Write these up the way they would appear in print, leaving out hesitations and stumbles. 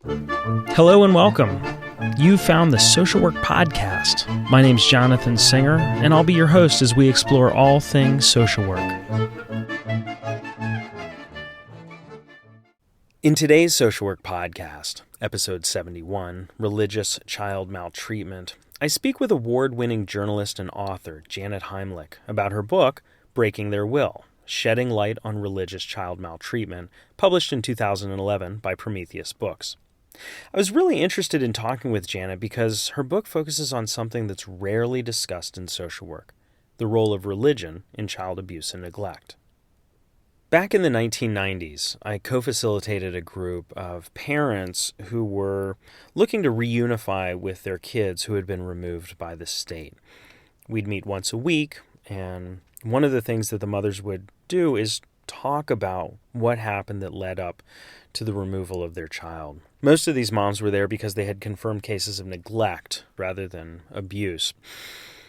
Hello and welcome. You found the Social Work Podcast. My name's Jonathan Singer, and I'll be your host as we explore all things social work. In today's Social Work Podcast, episode 71, Religious Child Maltreatment, I speak with award-winning journalist and author Janet Heimlich about her book, Breaking Their Will, Shedding Light on Religious Child Maltreatment, published in 2011 by Prometheus Books. I was really interested in talking with Janet because her book focuses on something that's rarely discussed in social work, the role of religion in child abuse and neglect. Back in the 1990s, I co-facilitated a group of parents who were looking to reunify with their kids who had been removed by the state. We'd meet once a week, and one of the things that the mothers would do is talk about what happened that led up to the removal of their child. Most of these moms were there because they had confirmed cases of neglect rather than abuse.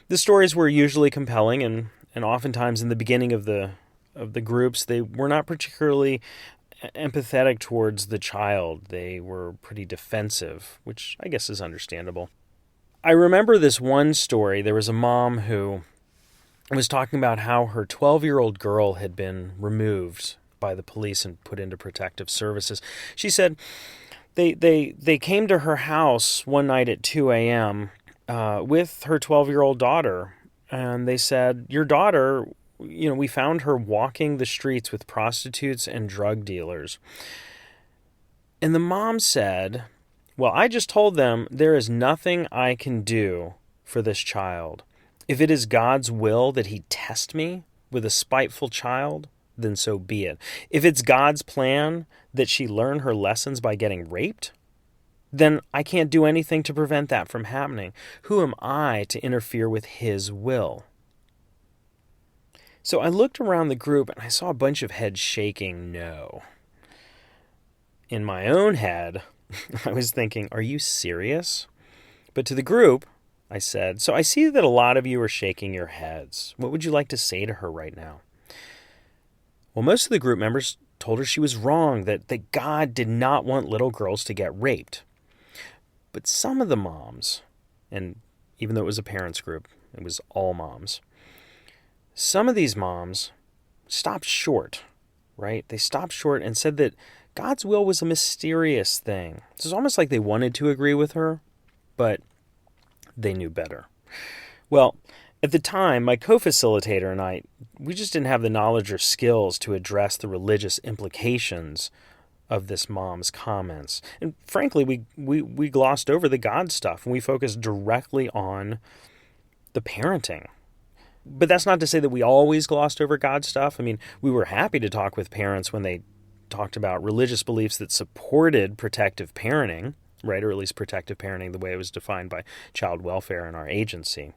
The stories were usually compelling, and oftentimes in the beginning of the groups, they were not particularly empathetic towards the child. They were pretty defensive, which I guess is understandable. I remember this one story. There was a mom who was talking about how her 12-year-old girl had been removed by the police and put into protective services. She said they came to her house one night at 2 a.m. With her 12-year-old daughter, and they said, "Your daughter, we found her walking the streets with prostitutes and drug dealers." And the mom said, "Well, I just told them there is nothing I can do for this child. If it is God's will that he test me with a spiteful child, then so be it. If it's God's plan that she learn her lessons by getting raped, then I can't do anything to prevent that from happening. Who am I to interfere with his will?" So I looked around the group and I saw a bunch of heads shaking no. In my own head, I was thinking, are you serious? But to the group, I said, "So I see that a lot of you are shaking your heads. What would you like to say to her right now?" Well, most of the group members told her she was wrong, that God did not want little girls to get raped. But some of the moms, and even though it was a parents group, it was all moms, some of these moms stopped short, right? They stopped short and said that God's will was a mysterious thing. It was almost like they wanted to agree with her, but they knew better. Well, at the time, my co-facilitator and I, we just didn't have the knowledge or skills to address the religious implications of this mom's comments. And frankly, we glossed over the God stuff, and we focused directly on the parenting. But that's not to say that we always glossed over God stuff. I mean, we were happy to talk with parents when they talked about religious beliefs that supported protective parenting, right? Or at least protective parenting the way it was defined by child welfare in our agency.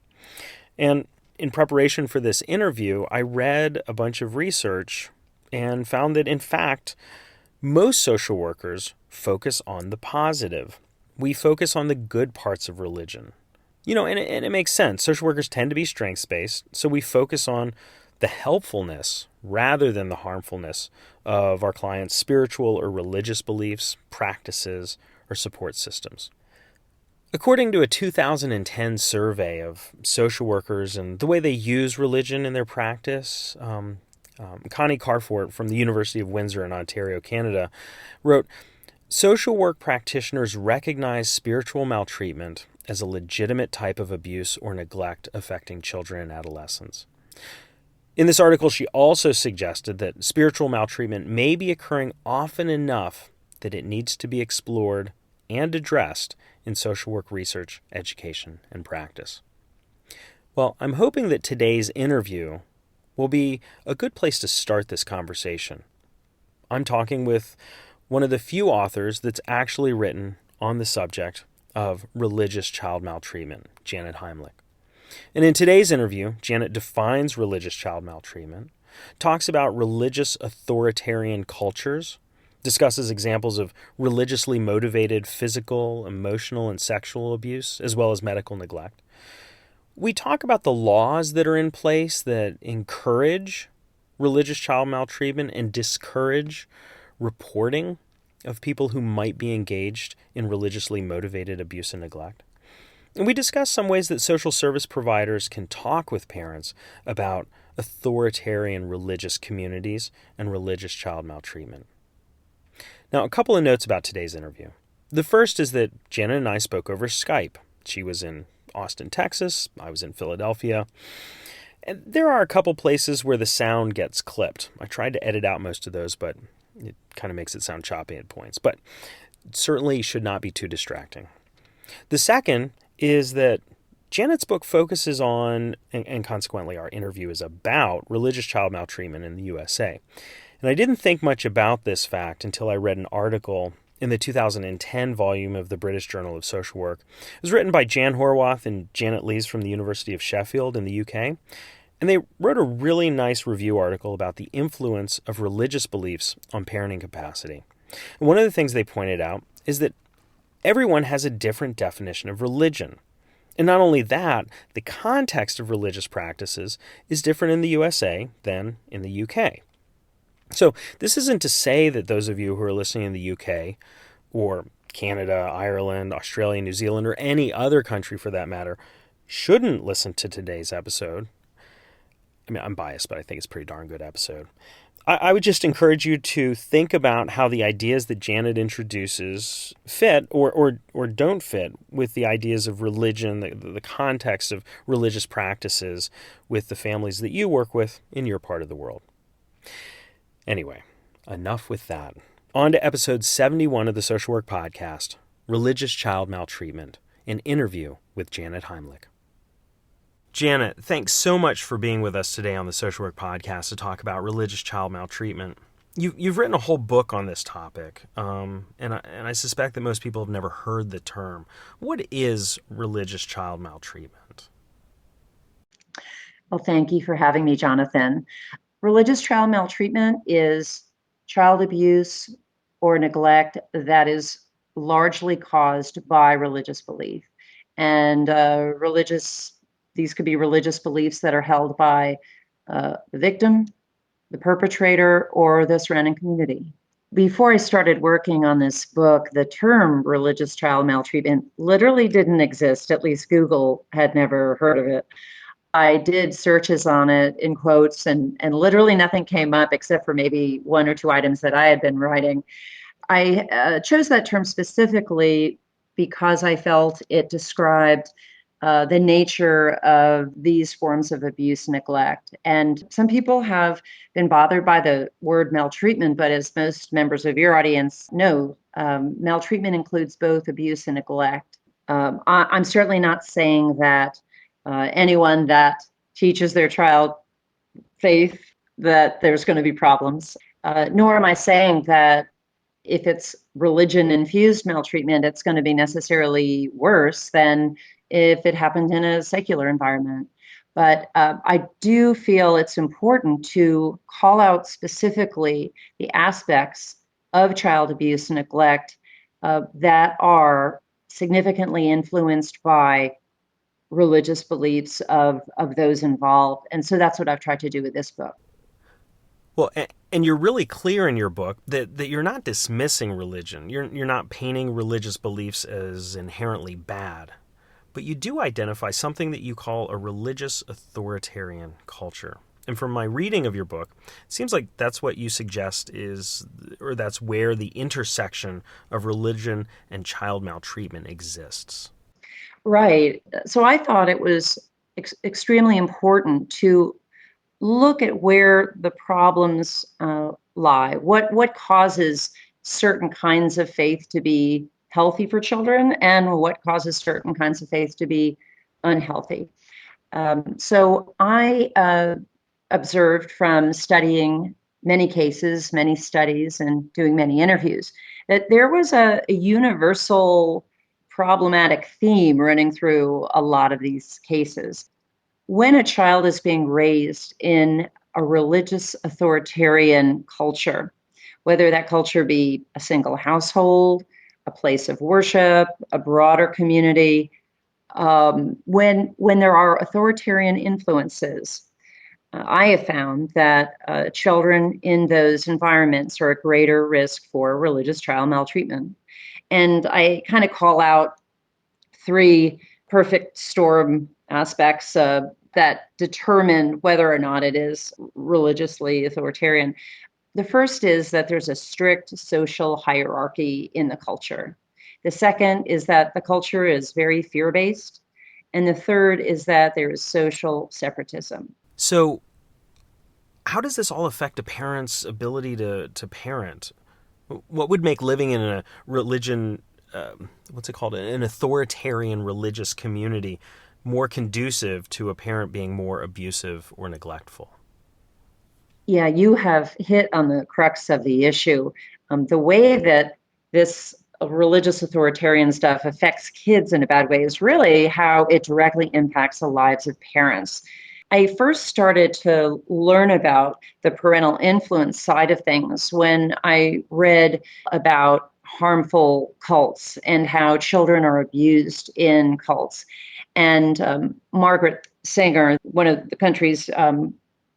And in preparation for this interview, I read a bunch of research and found that, in fact, most social workers focus on the positive. We focus on the good parts of religion. And it makes sense. Social workers tend to be strengths-based, so we focus on the helpfulness rather than the harmfulness of our clients' spiritual or religious beliefs, practices, or support systems. According to a 2010 survey of social workers and the way they use religion in their practice, Connie Carfort from the University of Windsor in Ontario, Canada, wrote, "Social work practitioners recognize spiritual maltreatment as a legitimate type of abuse or neglect affecting children and adolescents." In this article, she also suggested that spiritual maltreatment may be occurring often enough that it needs to be explored and addressed in social work research, education, and practice. Well, I'm hoping that today's interview will be a good place to start this conversation. I'm talking with one of the few authors that's actually written on the subject of religious child maltreatment, Janet Heimlich. And in today's interview, Janet defines religious child maltreatment, talks about religious authoritarian cultures, discusses examples of religiously motivated physical, emotional, and sexual abuse, as well as medical neglect. We talk about the laws that are in place that encourage religious child maltreatment and discourage reporting of people who might be engaged in religiously motivated abuse and neglect. And we discuss some ways that social service providers can talk with parents about authoritarian religious communities and religious child maltreatment. Now, a couple of notes about today's interview. The first is that Janet and I spoke over Skype. She was in Austin, Texas. I was in Philadelphia. And there are a couple places where the sound gets clipped. I tried to edit out most of those, but it kind of makes it sound choppy at points. But it certainly should not be too distracting. The second is that Janet's book focuses on, and consequently our interview is about, religious child maltreatment in the USA. And I didn't think much about this fact until I read an article in the 2010 volume of the British Journal of Social Work. It was written by Jan Horwath and Janet Lees from the University of Sheffield in the UK. And they wrote a really nice review article about the influence of religious beliefs on parenting capacity. And one of the things they pointed out is that everyone has a different definition of religion. And not only that, the context of religious practices is different in the USA than in the UK. So this isn't to say that those of you who are listening in the UK or Canada, Ireland, Australia, New Zealand, or any other country for that matter shouldn't listen to today's episode. I mean, I'm biased, but I think it's a pretty darn good episode. I would just encourage you to think about how the ideas that Janet introduces fit or don't fit with the ideas of religion, the context of religious practices with the families that you work with in your part of the world. Anyway, enough with that. On to episode 71 of the Social Work Podcast, Religious Child Maltreatment, an interview with Janet Heimlich. Janet, thanks so much for being with us today on the Social Work Podcast to talk about religious child maltreatment. You've written a whole book on this topic, and I suspect that most people have never heard the term. What is religious child maltreatment? Well, thank you for having me, Jonathan. Religious child maltreatment is child abuse or neglect that is largely caused by religious belief. And these could be religious beliefs that are held by the victim, the perpetrator, or the surrounding community. Before I started working on this book, the term religious child maltreatment literally didn't exist. At least Google had never heard of it. I did searches on it in quotes, and literally nothing came up except for maybe one or two items that I had been writing. I chose that term specifically because I felt it described the nature of these forms of abuse and neglect. And some people have been bothered by the word maltreatment, but as most members of your audience know, maltreatment includes both abuse and neglect. I'm certainly not saying that anyone that teaches their child faith that there's going to be problems, nor am I saying that if it's religion-infused maltreatment, it's going to be necessarily worse than if it happened in a secular environment. But I do feel it's important to call out specifically the aspects of child abuse and neglect that are significantly influenced by religious beliefs of those involved. And so that's what I've tried to do with this book. Well, and you're really clear in your book that you're not dismissing religion. You're not painting religious beliefs as inherently bad. But you do identify something that you call a religious authoritarian culture. And from my reading of your book, it seems like that's what you suggest that's where the intersection of religion and child maltreatment exists. Right. So I thought it was extremely important to look at where the problems lie. What causes certain kinds of faith to be healthy for children, and what causes certain kinds of faith to be unhealthy. So I observed from studying many cases, many studies, and doing many interviews that there was a universal problematic theme running through a lot of these cases. When a child is being raised in a religious authoritarian culture, whether that culture be a single household, a place of worship, a broader community, when there are authoritarian influences, I have found that children in those environments are at greater risk for religious child maltreatment. And I kind of call out three perfect storm aspects that determine whether or not it is religiously authoritarian. The first is that there's a strict social hierarchy in the culture. The second is that the culture is very fear based. And the third is that there is social separatism. So, how does this all affect a parent's ability to parent? What would make living in a religion, what's it called, an authoritarian religious community more conducive to a parent being more abusive or neglectful? Yeah, you have hit on the crux of the issue. The way that this religious authoritarian stuff affects kids in a bad way is really how it directly impacts the lives of parents. I first started to learn about the parental influence side of things when I read about harmful cults and how children are abused in cults. And Margaret Sanger, one of the country's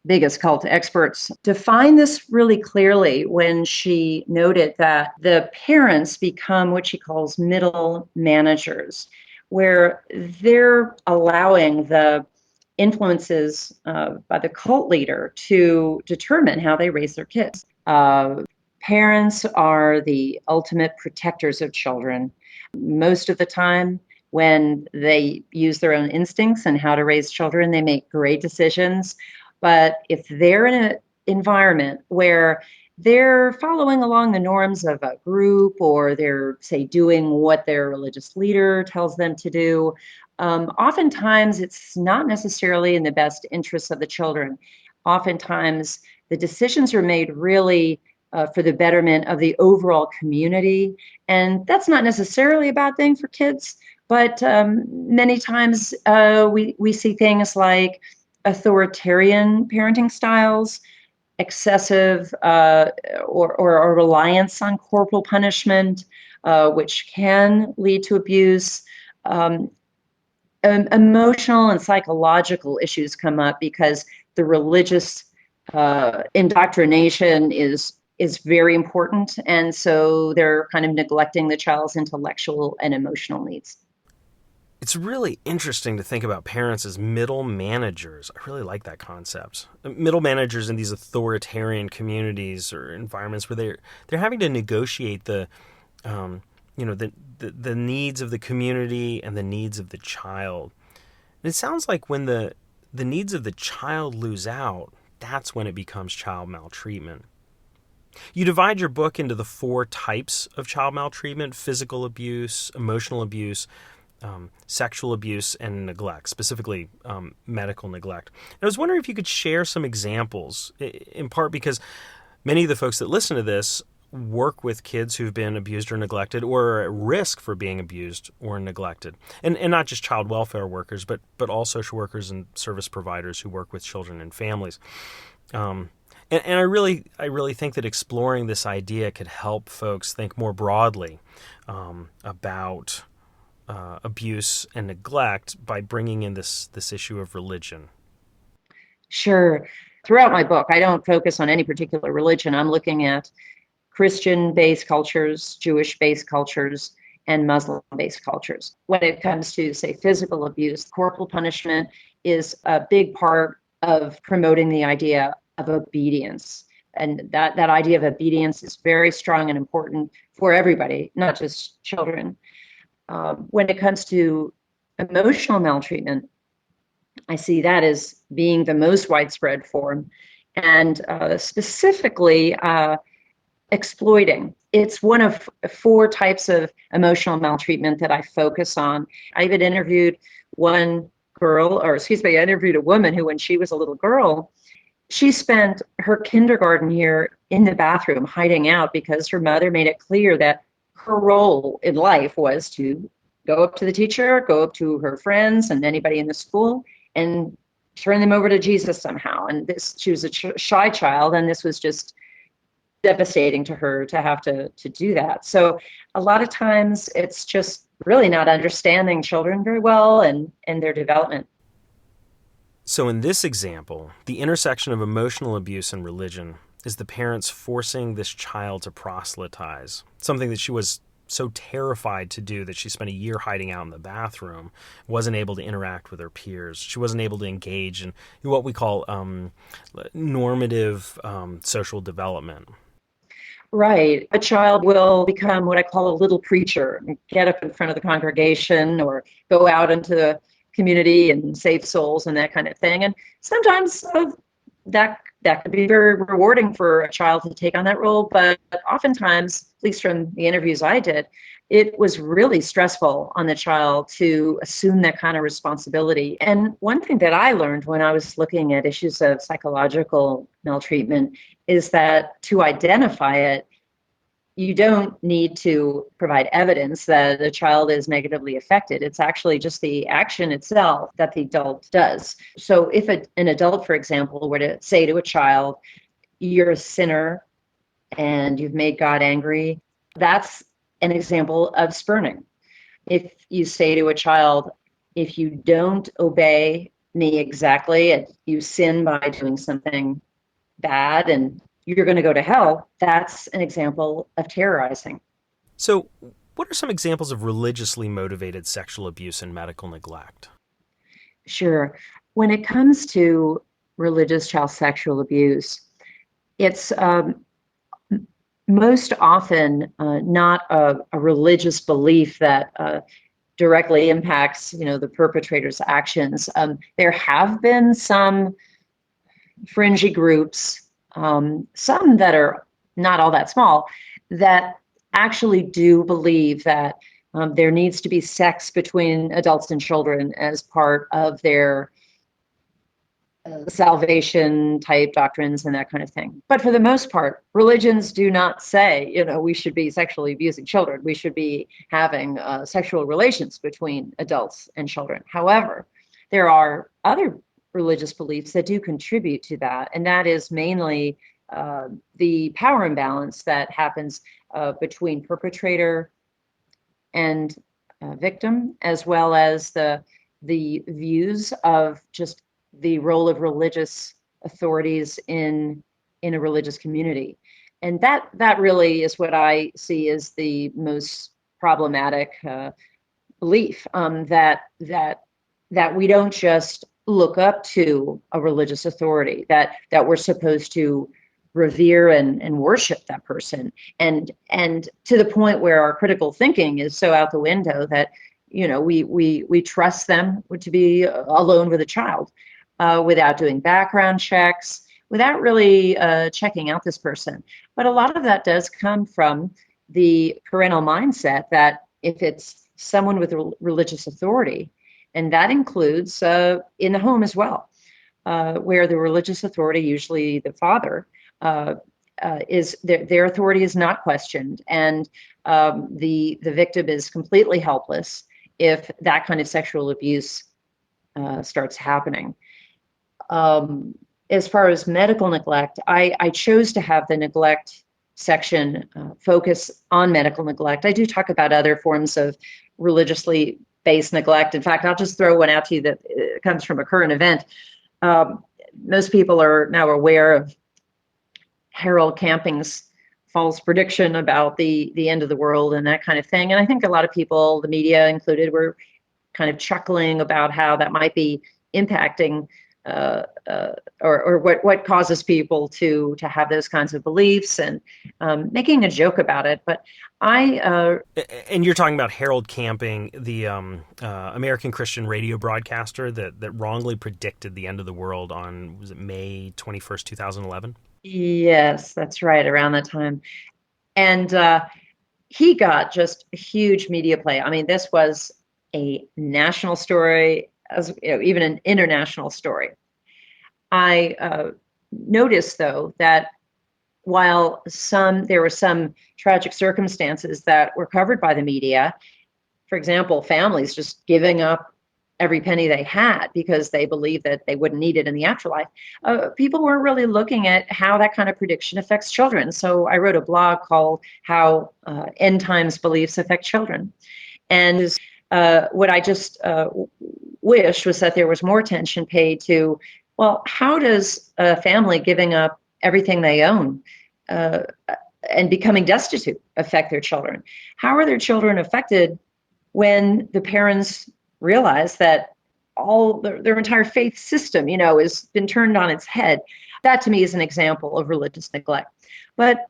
biggest cult experts, defined this really clearly when she noted that the parents become what she calls middle managers, where they're allowing the influences by the cult leader to determine how they raise their kids. Parents are the ultimate protectors of children. Most of the time, when they use their own instincts and how to raise children, they make great decisions. But if they're in an environment where they're following along the norms of a group or they're, say, doing what their religious leader tells them to do, oftentimes it's not necessarily in the best interests of the children. Oftentimes the decisions are made really for the betterment of the overall community. And that's not necessarily a bad thing for kids, but many times we see things like authoritarian parenting styles, excessive or a reliance on corporal punishment, which can lead to abuse. Emotional and psychological issues come up because the religious indoctrination is very important, and so they're kind of neglecting the child's intellectual and emotional needs. It's really interesting to think about parents as middle managers. I really like that concept. Middle managers in these authoritarian communities or environments where they're having to negotiate the needs of the community and the needs of the child. And it sounds like when the needs of the child lose out, that's when it becomes child maltreatment. You divide your book into the 4 types of child maltreatment: physical abuse, emotional abuse, sexual abuse, and neglect, specifically medical neglect. And I was wondering if you could share some examples, in part because many of the folks that listen to this work with kids who've been abused or neglected or are at risk for being abused or neglected. And not just child welfare workers, but all social workers and service providers who work with children and families. And I really think that exploring this idea could help folks think more broadly about abuse and neglect by bringing in this issue of religion. Sure. Throughout my book, I don't focus on any particular religion. I'm looking at Christian-based cultures, Jewish-based cultures, and Muslim-based cultures. When it comes to, say, physical abuse, corporal punishment is a big part of promoting the idea of obedience. And that idea of obedience is very strong and important for everybody, not just children. When it comes to emotional maltreatment, I see that as being the most widespread form, and specifically exploiting. It's one of 4 types of emotional maltreatment that I focus on. I even interviewed I interviewed a woman who, when she was a little girl, she spent her kindergarten year in the bathroom hiding out because her mother made it clear that her role in life was to go up to the teacher, go up to her friends and anybody in the school, and turn them over to Jesus somehow. And she was a shy child, and this was just devastating to her to have to do that. So a lot of times it's just really not understanding children very well and their development. So in this example, the intersection of emotional abuse and religion is the parents forcing this child to proselytize, something that she was so terrified to do that she spent a year hiding out in the bathroom, wasn't able to interact with her peers. She wasn't able to engage in what we call normative social development. Right. A child will become what I call a little preacher, and get up in front of the congregation or go out into the community and save souls and that kind of thing. And sometimes that could be very rewarding for a child to take on that role, but oftentimes, at least from the interviews I did, it was really stressful on the child to assume that kind of responsibility. And one thing that I learned when I was looking at issues of psychological maltreatment is that to identify it, you don't need to provide evidence that the child is negatively affected. It's actually just the action itself that the adult does. So if an adult, for example, were to say to a child, "You're a sinner and you've made God angry," that's an example of spurning. If you say to a child, "If you don't obey me exactly, and you sin by doing something bad and you're going to go to hell," that's an example of terrorizing. So, what are some examples of religiously motivated sexual abuse and medical neglect? Sure. When it comes to religious child sexual abuse, it's most often not a religious belief that directly impacts, the perpetrator's actions. There have been some fringy groups, some that are not all that small, that actually do believe that there needs to be sex between adults and children as part of their salvation type doctrines and that kind of thing. But for the most part, religions do not say, we should be sexually abusing children. We should be having sexual relations between adults and children. However, there are other religious beliefs that do contribute to that, and that is mainly the power imbalance that happens between perpetrator and victim, as well as the views of just the role of religious authorities in a religious community. And that really is what I see as the most problematic belief, that we don't just look up to a religious authority, that we're supposed to revere and worship that person, and to the point where our critical thinking is so out the window that we trust them to be alone with a child without doing background checks, without really checking out this person. But a lot of that does come from the parental mindset that if it's someone with religious authority, and that includes in the home as well, where the religious authority, usually the father, is their authority is not questioned, and the victim is completely helpless if that kind of sexual abuse starts happening. As far as medical neglect, I chose to have the neglect section focus on medical neglect. I do talk about other forms of religiously based neglect. In fact, I'll just throw one out to you that comes from a current event. Most people are now aware of Harold Camping's false prediction about the end of the world and that kind of thing. And I think a lot of people, the media included, were kind of chuckling about how that might be impacting or what causes people to have those kinds of beliefs, and making a joke about it. But and you're talking about Harold Camping, the American Christian radio broadcaster that wrongly predicted the end of the world on, was it May 21st, 2011? Yes, that's right, around that time. And he got just a huge media play. I mean, this was a national story, as even an international story. I noticed, though, that while there were some tragic circumstances that were covered by the media, for example, families just giving up every penny they had because they believed that they wouldn't need it in the afterlife, people weren't really looking at how that kind of prediction affects children. So I wrote a blog called How End Times Beliefs Affect Children. And What I just wished was that there was more attention paid to, well, how does a family giving up everything they own uh, and becoming destitute affect their children? How are their children affected when the parents realize that all their entire faith system, has been turned on its head? That to me is an example of religious neglect. But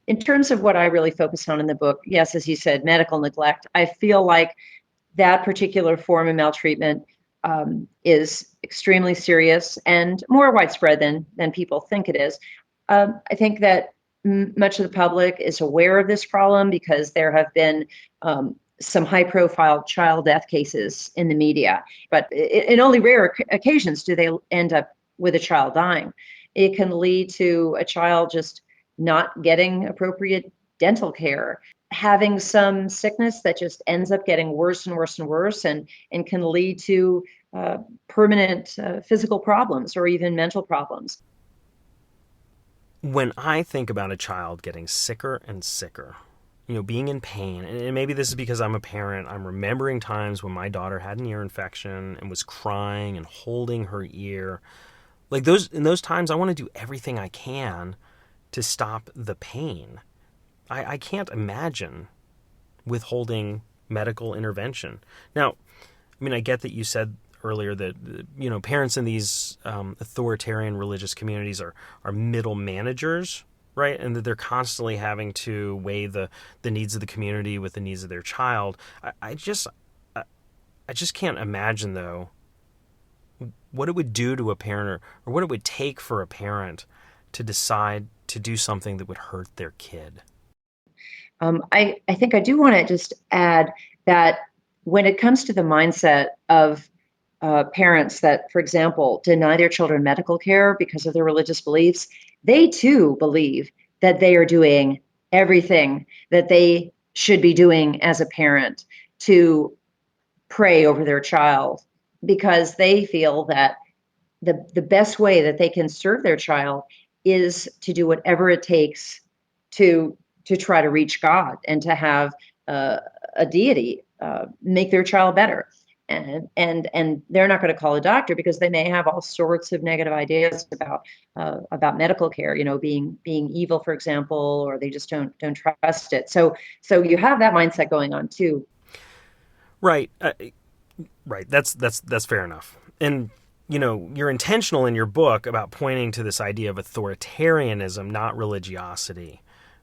in terms of what I really focus on in the book, yes, as you said, medical neglect, I feel like that particular form of maltreatment is extremely serious and more widespread than people think it is. I think that much of the public is aware of this problem because there have been some high-profile child death cases in the media, but in only rare occasions do they end up with a child dying. It can lead to a child just not getting appropriate dental care, having some sickness that just ends up getting worse and worse and worse, and can lead to permanent physical problems or even mental problems. When I think about a child getting sicker and sicker, being in pain, and maybe this is because I'm a parent, I'm remembering times when my daughter had an ear infection and was crying and holding her ear. Like in those times, I want to do everything I can to stop the pain. I can't imagine withholding medical intervention. Now, I get that you said earlier that parents in these authoritarian religious communities are middle managers, right? And that they're constantly having to weigh the needs of the community with the needs of their child. I just can't imagine, though, what it would do to a parent, or what it would take for a parent to decide to do something that would hurt their kid. I think I do want to just add that when it comes to the mindset of parents that, for example, deny their children medical care because of their religious beliefs, they too believe that they are doing everything that they should be doing as a parent to pray over their child, because they feel that the best way that they can serve their child is to do whatever it takes to try to reach God and to have a deity make their child better. And they're not going to call a doctor because they may have all sorts of negative ideas about medical care, being evil, for example, or they just don't trust it. So you have that mindset going on too. Right. Right. That's fair enough. And you're intentional in your book about pointing to this idea of authoritarianism, not religiosity,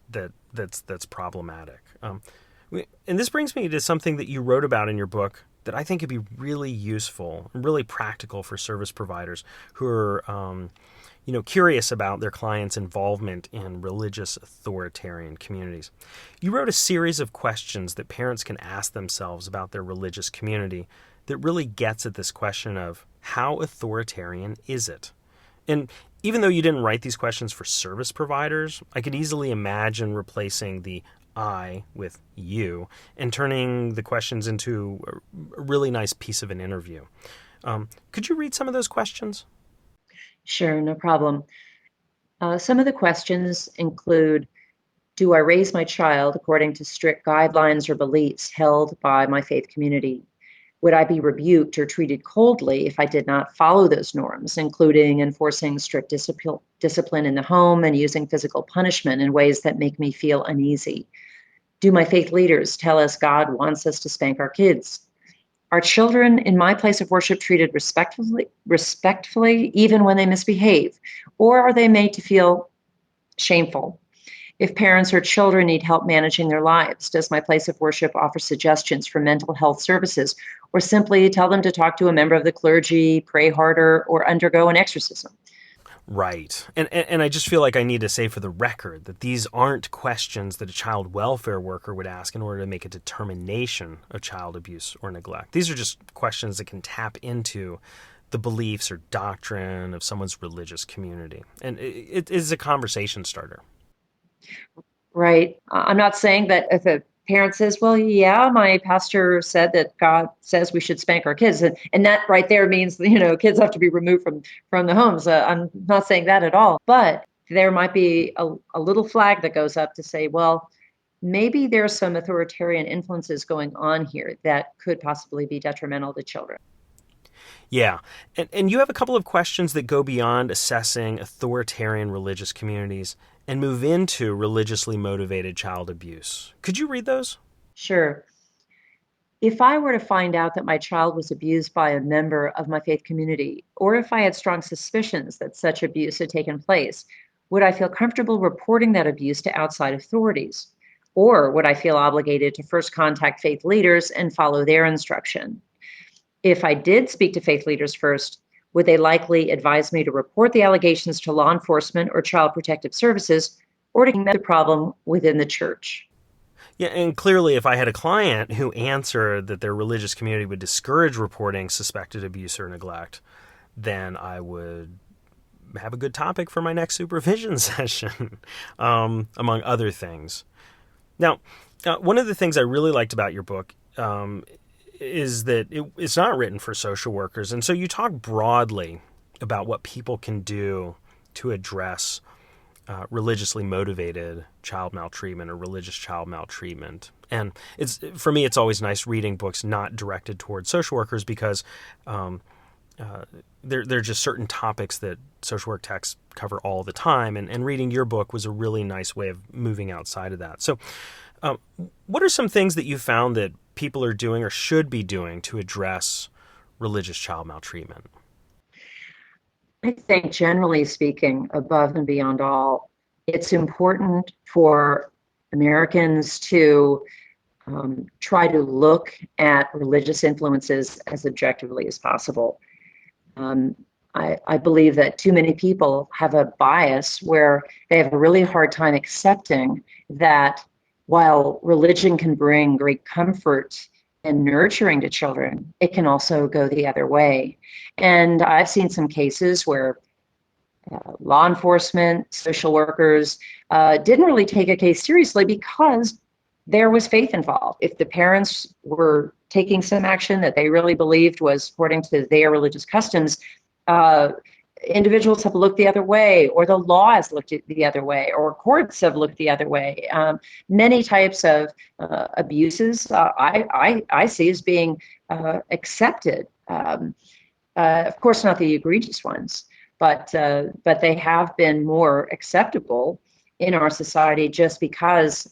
that's problematic. And this brings me to something that you wrote about in your book that I think could be really useful and really practical for service providers who are, curious about their clients' involvement in religious authoritarian communities. You wrote a series of questions that parents can ask themselves about their religious community that really gets at this question of how authoritarian is it? And even though you didn't write these questions for service providers, I could easily imagine replacing the I with you and turning the questions into a really nice piece of an interview. Could you read some of those questions? Sure, no problem. Some of the questions include: do I raise my child according to strict guidelines or beliefs held by my faith community? Would I be rebuked or treated coldly if I did not follow those norms, including enforcing strict discipline in the home and using physical punishment in ways that make me feel uneasy? Do my faith leaders tell us God wants us to spank our kids? Are children in my place of worship treated respectfully, even when they misbehave? Or are they made to feel shameful? If parents or children need help managing their lives, does my place of worship offer suggestions for mental health services, or simply tell them to talk to a member of the clergy, pray harder, or undergo an exorcism? Right. And I just feel like I need to say for the record that these aren't questions that a child welfare worker would ask in order to make a determination of child abuse or neglect. These are just questions that can tap into the beliefs or doctrine of someone's religious community. And it is a conversation starter. Right. I'm not saying that if a parent says, well, yeah, my pastor said that God says we should spank our kids, and that right there means, kids have to be removed from the homes. I'm not saying that at all, but there might be a little flag that goes up to say, well, maybe there's some authoritarian influences going on here that could possibly be detrimental to children. Yeah. And you have a couple of questions that go beyond assessing authoritarian religious communities and move into religiously motivated child abuse. Could you read those? Sure. If I were to find out that my child was abused by a member of my faith community, or if I had strong suspicions that such abuse had taken place, would I feel comfortable reporting that abuse to outside authorities? Or would I feel obligated to first contact faith leaders and follow their instruction? If I did speak to faith leaders first, would they likely advise me to report the allegations to law enforcement or child protective services, or to keep the problem within the church? Yeah, and clearly, if I had a client who answered that their religious community would discourage reporting suspected abuse or neglect, then I would have a good topic for my next supervision session, among other things. Now, one of the things I really liked about your book is that it's not written for social workers. And so you talk broadly about what people can do to address religiously motivated child maltreatment or religious child maltreatment. And for me, it's always nice reading books not directed towards social workers because there are just certain topics that social work texts cover all the time. And reading your book was a really nice way of moving outside of that. So what are some things that you found that people are doing or should be doing to address religious child maltreatment? I think, generally speaking, above and beyond all, it's important for Americans to try to look at religious influences as objectively as possible. I believe that too many people have a bias where they have a really hard time accepting that while religion can bring great comfort and nurturing to children, it can also go the other way. And I've seen some cases where law enforcement, social workers didn't really take a case seriously because there was faith involved. If the parents were taking some action that they really believed was according to their religious customs, individuals have looked the other way, or the law has looked the other way, or courts have looked the other way. Many types of abuses I see as being accepted. Of course, not the egregious ones, but they have been more acceptable in our society just because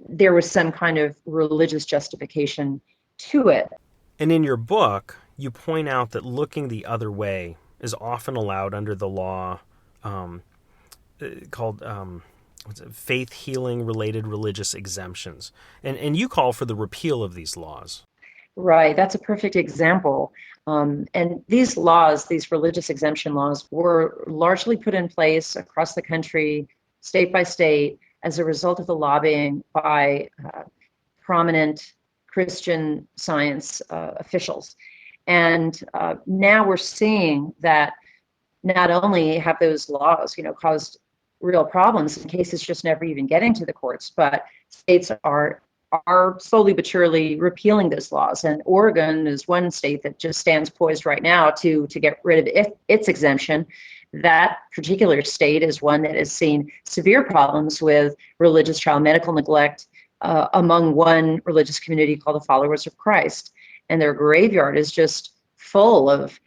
there was some kind of religious justification to it. And in your book, you point out that looking the other way is often allowed under the law called faith healing related religious exemptions. And you call for the repeal of these laws. Right, that's a perfect example. And these laws, these religious exemption laws, were largely put in place across the country, state by state, as a result of the lobbying by prominent Christian Science officials. And now we're seeing that not only have those laws, caused real problems in cases just never even getting to the courts, but states are slowly but surely repealing those laws. And Oregon is one state that just stands poised right now to get rid of its exemption. That particular state is one that has seen severe problems with religious child medical neglect among one religious community called the Followers of Christ. And their graveyard is just full of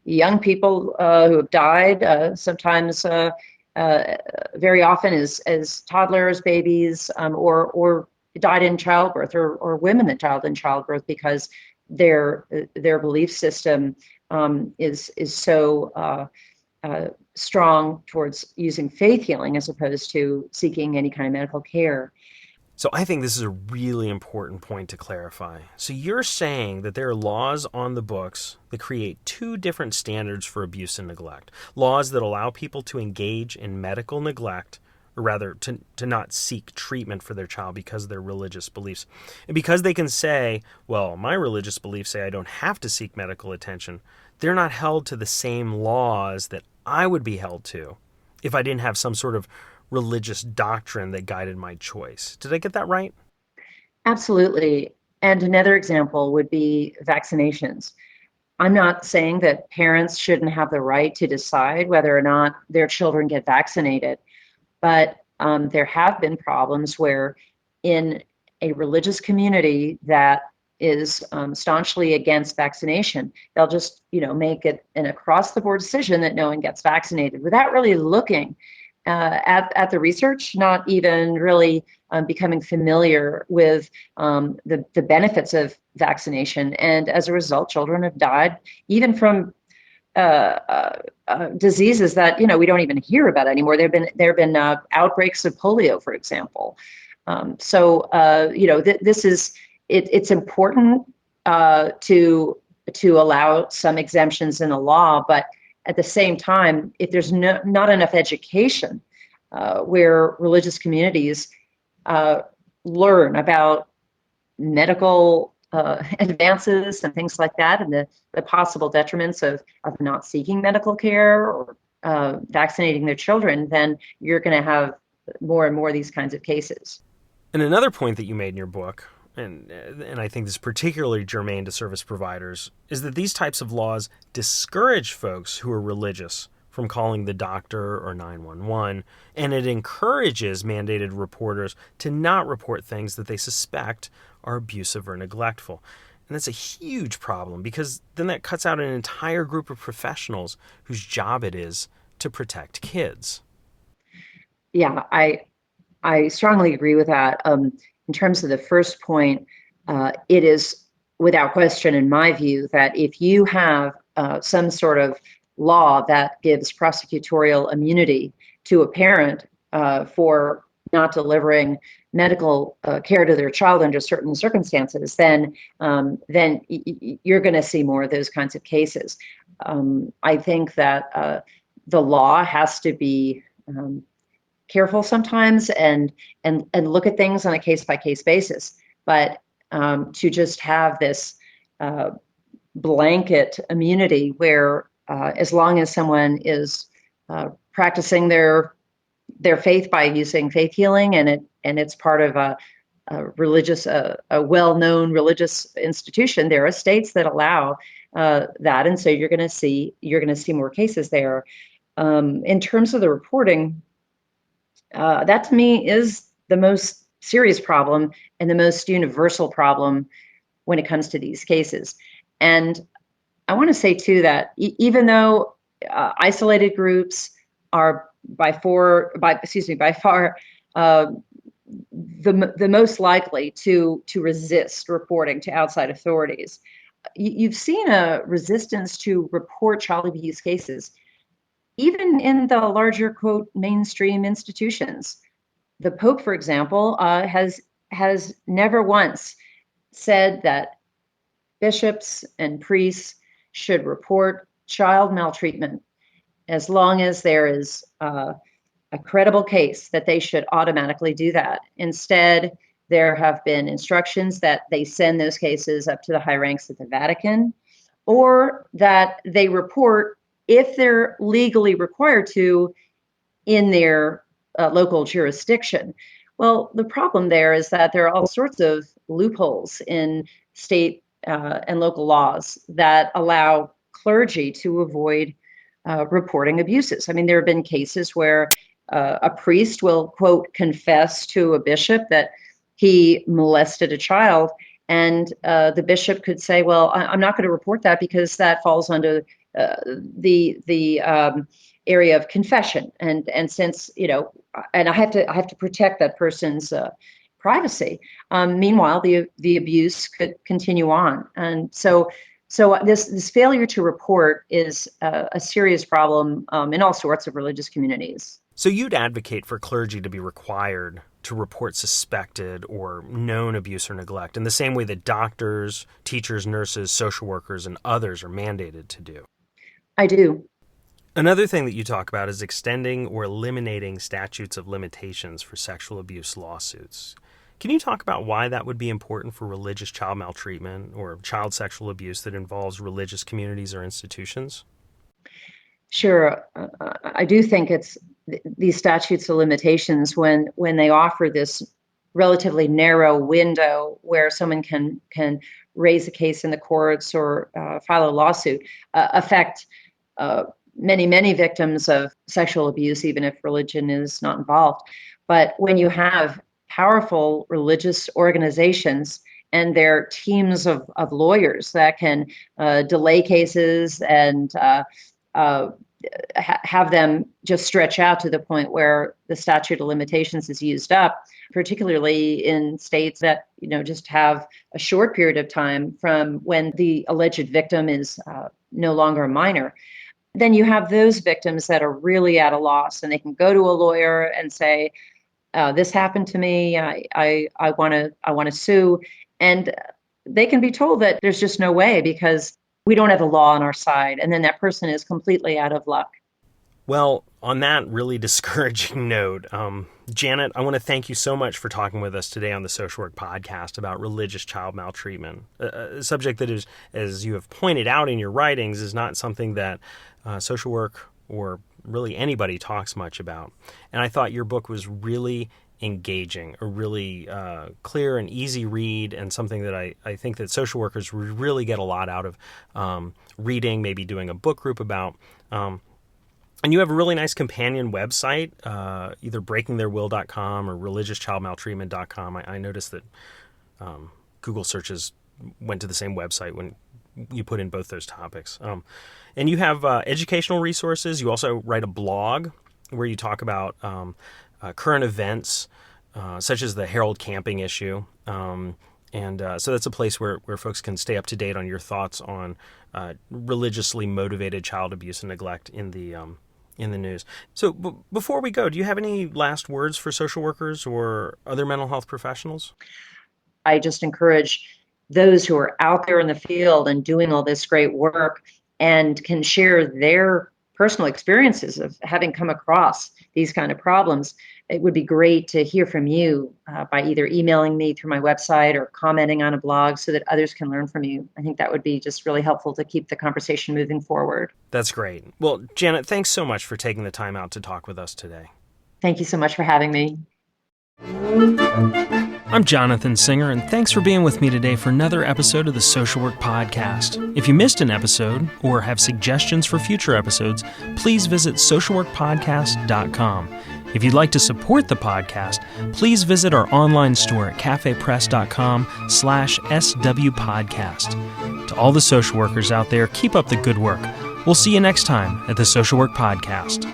young people who have died, sometimes very often as toddlers, babies, or died in childbirth, or women that died in childbirth because their belief system is so strong towards using faith healing as opposed to seeking any kind of medical care. So I think this is a really important point to clarify. So you're saying that there are laws on the books that create two different standards for abuse and neglect. Laws that allow people to engage in medical neglect, or rather to not seek treatment for their child because of their religious beliefs. And because they can say, well, my religious beliefs say I don't have to seek medical attention, they're not held to the same laws that I would be held to if I didn't have some sort of religious doctrine that guided my choice. Did I get that right? Absolutely. And another example would be vaccinations. I'm not saying that parents shouldn't have the right to decide whether or not their children get vaccinated, but There have been problems where in a religious community that is staunchly against vaccination, they'll just, make it an across-the-board decision that no one gets vaccinated without really looking at the research, not even really becoming familiar with the benefits of vaccination. And as a result, children have died even from diseases that we don't even hear about anymore. There have been outbreaks of polio, for example. This is it's important to allow some exemptions in the law, but at the same time, if there's not enough education where religious communities learn about medical advances and things like that, and the possible detriments of not seeking medical care or vaccinating their children, then you're going to have more and more of these kinds of cases. And another point that you made in your book, and I think this is particularly germane to service providers, is that these types of laws discourage folks who are religious from calling the doctor or 911, and it encourages mandated reporters to not report things that they suspect are abusive or neglectful. And that's a huge problem, because then that cuts out an entire group of professionals whose job it is to protect kids. Yeah, I strongly agree with that. In terms of the first point, it is without question, in my view, that if you have some sort of law that gives prosecutorial immunity to a parent for not delivering medical care to their child under certain circumstances, then you're going to see more of those kinds of cases. I think that the law has to be careful sometimes and look at things on a case-by-case basis. But to just have this blanket immunity where as long as someone is practicing their faith by using faith healing, and it's part of a well-known religious institution, there are states that allow that, and so you're going to see more cases there. In terms of the reporting, that to me is the most serious problem and the most universal problem when it comes to these cases. And I want to say too that even though isolated groups are by far the most likely to resist reporting to outside authorities, you've seen a resistance to report child abuse cases even in the larger, quote, mainstream institutions. The Pope, for example, has never once said that bishops and priests should report child maltreatment as long as there is a credible case that they should automatically do that. Instead, there have been instructions that they send those cases up to the high ranks at the Vatican, or that they report if they're legally required to in their local jurisdiction. Well, the problem there is that there are all sorts of loopholes in state and local laws that allow clergy to avoid reporting abuses. I mean, there have been cases where a priest will, quote, confess to a bishop that he molested a child, and the bishop could say, well, I'm not going to report that because that falls under the area of confession, and since and I have to protect that person's privacy. Meanwhile, the abuse could continue on, and so this failure to report is a serious problem in all sorts of religious communities. So you'd advocate for clergy to be required to report suspected or known abuse or neglect in the same way that doctors, teachers, nurses, social workers, and others are mandated to do. I do. Another thing that you talk about is extending or eliminating statutes of limitations for sexual abuse lawsuits. Can you talk about why that would be important for religious child maltreatment or child sexual abuse that involves religious communities or institutions? Sure. I do think it's these statutes of limitations when they offer this relatively narrow window where someone can raise a case in the courts or file a lawsuit, affect many victims of sexual abuse, even if religion is not involved. But when you have powerful religious organizations and their teams of lawyers that can delay cases and have them just stretch out to the point where the statute of limitations is used up, particularly in states that just have a short period of time from when the alleged victim is no longer a minor. Then you have those victims that are really at a loss, and they can go to a lawyer and say, "This happened to me. I want to sue," and they can be told that there's just no way because we don't have the law on our side, and then that person is completely out of luck. Well, on that really discouraging note, Janet, I want to thank you so much for talking with us today on the Social Work Podcast about religious child maltreatment, a subject that is, as you have pointed out in your writings, is not something that social work or really anybody talks much about. And I thought your book was really engaging, a really clear and easy read, and something that I think that social workers really get a lot out of reading, maybe doing a book group about. And you have a really nice companion website, either breakingtheirwill.com or religiouschildmaltreatment.com. I noticed that Google searches went to the same website when you put in both those topics. And you have educational resources. You also write a blog where you talk about current events, such as the Harold camping issue. So that's a place where folks can stay up to date on your thoughts on religiously motivated child abuse and neglect in the news. So before we go, do you have any last words for social workers or other mental health professionals? I just encourage those who are out there in the field and doing all this great work and can share their personal experiences of having come across these kind of problems. It would be great to hear from you by either emailing me through my website or commenting on a blog so that others can learn from you. I think that would be just really helpful to keep the conversation moving forward. That's great. Well, Janet, thanks so much for taking the time out to talk with us today. Thank you so much for having me. I'm Jonathan Singer, and thanks for being with me today for another episode of the Social Work Podcast. If you missed an episode or have suggestions for future episodes, please visit socialworkpodcast.com. If you'd like to support the podcast, please visit our online store at cafepress.com/swpodcast. To all the social workers out there, keep up the good work. We'll see you next time at the Social Work Podcast.